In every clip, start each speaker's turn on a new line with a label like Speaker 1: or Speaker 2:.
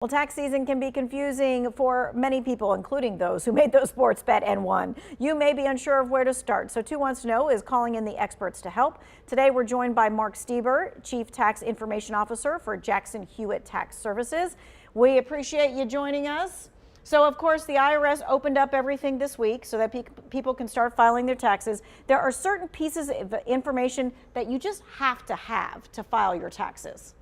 Speaker 1: Well, tax season can be confusing for many people, including those who made those sports bet and won. You may be unsure of where to start, so 2 Wants to Know is calling in the experts to help. Today, we're joined by Mark Stieber, Chief Tax Information Officer for Jackson Hewitt Tax Services. We appreciate you joining us. So, of course, the IRS opened up everything this week so that people can start filing their taxes. There are certain pieces of information that you just have to file your taxes.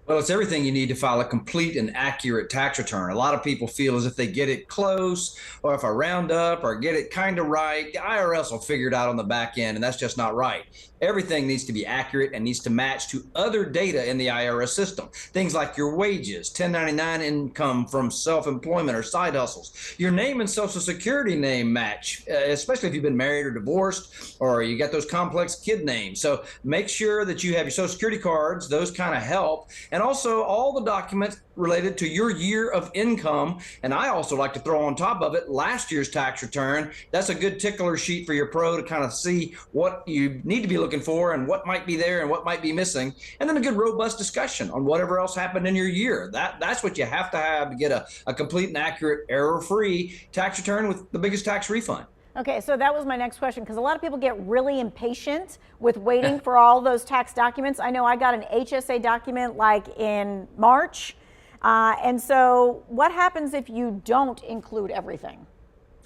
Speaker 2: Well, it's everything you need to file a complete and accurate tax return. A lot of people feel as if they get it close, or if I round up or get it kind of right, the IRS will figure it out on the back end, and that's just not right. Everything needs to be accurate and needs to match to other data in the IRS system. Things like your wages, 1099 income from self-employment or side hustles. Your name and social security name match, especially if you've been married or divorced, or you got those complex kid names. So make sure that you have your social security cards. Those kind of help. And also all the documents related to your year of income. And I also like to throw on top of it last year's tax return. That's a good tickler sheet for your pro to kind of see what you need to be looking for and what might be there and what might be missing. And then a good robust discussion on whatever else happened in your year. That's what you have to get a complete and accurate, error-free tax return with the biggest tax refund.
Speaker 1: Okay, so that was my next question, because a lot of people get really impatient with waiting for all those tax documents. I know I got an HSA document like in March. And so what happens if you don't include everything?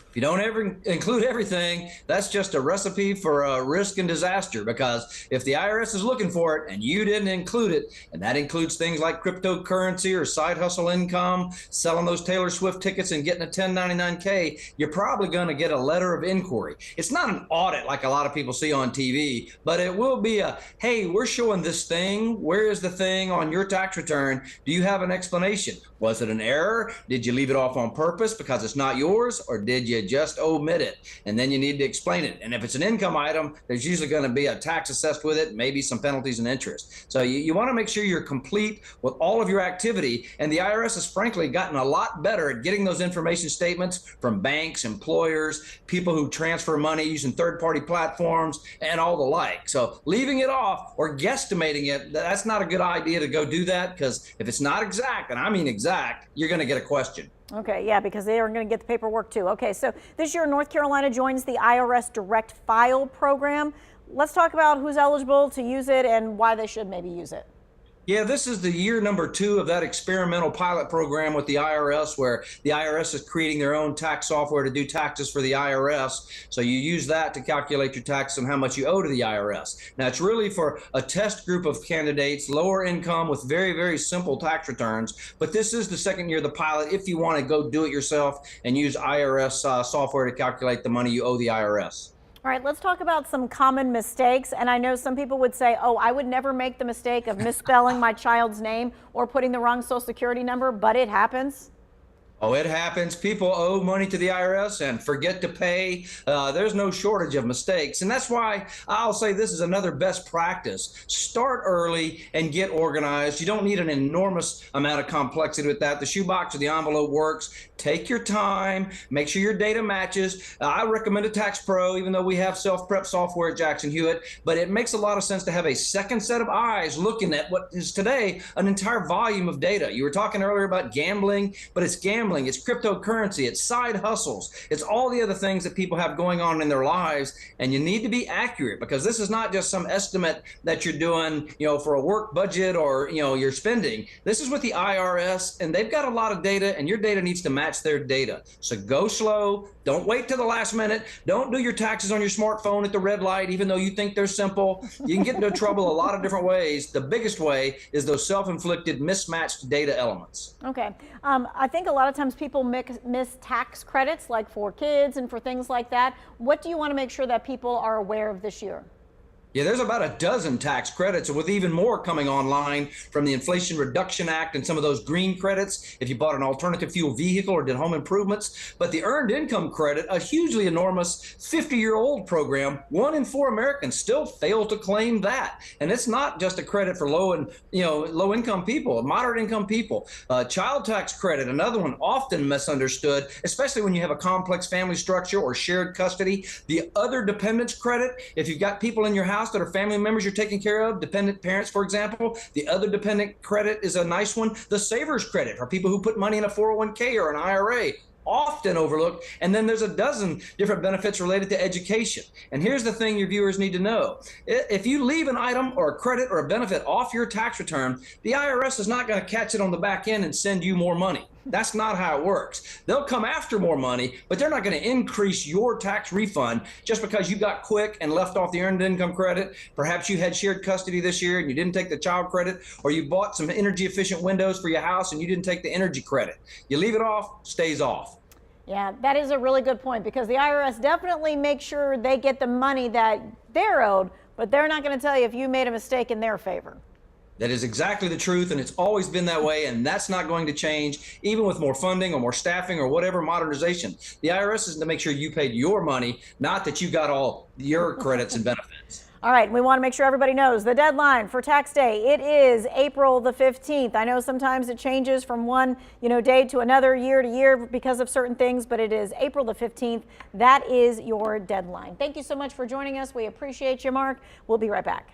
Speaker 2: If you don't ever include everything, that's just a recipe for risk and disaster, because if the IRS is looking for it and you didn't include it, and that includes things like cryptocurrency or side hustle income, selling those Taylor Swift tickets and getting a 1099K, you're probably going to get a letter of inquiry. It's not an audit like a lot of people see on TV, but it will be a, hey, we're showing this thing. Where is the thing on your tax return? Do you have an explanation? Was it an error? Did you leave it off on purpose because it's not yours, or did you just omit it? And then you need to explain it. And if it's an income item, there's usually going to be a tax assessed with it, maybe some penalties and interest. So you want to make sure you're complete with all of your activity. And the IRS has frankly gotten a lot better at getting those information statements from banks, employers, people who transfer money using third-party platforms, and all the like. So leaving it off or guesstimating it, that's not a good idea to go do that, because if it's not exact, and I mean exact, you're going to get a question.
Speaker 1: Okay, yeah, because they are going to get the paperwork too. Okay, so this year North Carolina joins the IRS Direct File program. Let's talk about who's eligible to use it and why they should maybe use it.
Speaker 2: Yeah, this is the year number 2 of that experimental pilot program with the IRS, where the IRS is creating their own tax software to do taxes for the IRS. So you use that to calculate your tax and how much you owe to the IRS. Now, it's really for a test group of candidates, lower income with very, very simple tax returns. But this is the second year of the pilot if you want to go do it yourself and use IRS software to calculate the money you owe the IRS.
Speaker 1: All right, let's talk about some common mistakes. And I know some people would say, oh, I would never make the mistake of misspelling my child's name or putting the wrong social security number, but it happens.
Speaker 2: Oh, it happens. People owe money to the IRS and forget to pay. There's no shortage of mistakes. And that's why I'll say this is another best practice. Start early and get organized. You don't need an enormous amount of complexity with that. The shoebox or the envelope works. Take your time. Make sure your data matches. I recommend a Tax Pro, even though we have self-prep software at Jackson Hewitt. But it makes a lot of sense to have a second set of eyes looking at what is today an entire volume of data. You were talking earlier about gambling, but it's gambling. It's cryptocurrency, it's side hustles, it's all the other things that people have going on in their lives. And you need to be accurate, because this is not just some estimate that you're doing, for a work budget or, your spending. This is with the IRS, and they've got a lot of data, and your data needs to match their data. So go slow. Don't wait till the last minute. Don't do your taxes on your smartphone at the red light, even though you think they're simple. You can get into trouble a lot of different ways. The biggest way is those self-inflicted mismatched data elements.
Speaker 1: Okay. I think a lot of times people miss tax credits, like for kids and for things like that. What do you want to make sure that people are aware of this year?
Speaker 2: Yeah, there's about a dozen tax credits, with even more coming online from the Inflation Reduction Act and some of those green credits if you bought an alternative fuel vehicle or did home improvements. But the Earned Income Credit, a hugely enormous 50-year-old program, 1 in 4 Americans still fail to claim that. And it's not just a credit for low income people, moderate income people. Child tax credit, another one often misunderstood, especially when you have a complex family structure or shared custody. The other dependents credit, if you've got people in your house house that are family members you're taking care of, dependent parents, for example. The other dependent credit is a nice one. The savers credit for people who put money in a 401k or an IRA. Often overlooked. And then there's a dozen different benefits related to education. And here's the thing your viewers need to know. If you leave an item or a credit or a benefit off your tax return, the IRS is not going to catch it on the back end and send you more money. That's not how it works. They'll come after more money, but they're not going to increase your tax refund just because you got quick and left off the earned income credit. Perhaps you had shared custody this year and you didn't take the child credit, or you bought some energy efficient windows for your house and you didn't take the energy credit. You leave it off, stays off.
Speaker 1: Yeah, that is a really good point, because the IRS definitely makes sure they get the money that they're owed, but they're not going to tell you if you made a mistake in their favor.
Speaker 2: That is exactly the truth, and it's always been that way, and that's not going to change, even with more funding or more staffing or whatever modernization. The IRS is to make sure you paid your money, not that you got all your credits and benefits.
Speaker 1: All right, we want to make sure everybody knows the deadline for tax day. It is April the 15th. I know sometimes it changes from one, day to another, year to year because of certain things, but it is April the 15th. That is your deadline. Thank you so much for joining us. We appreciate you, Mark. We'll be right back.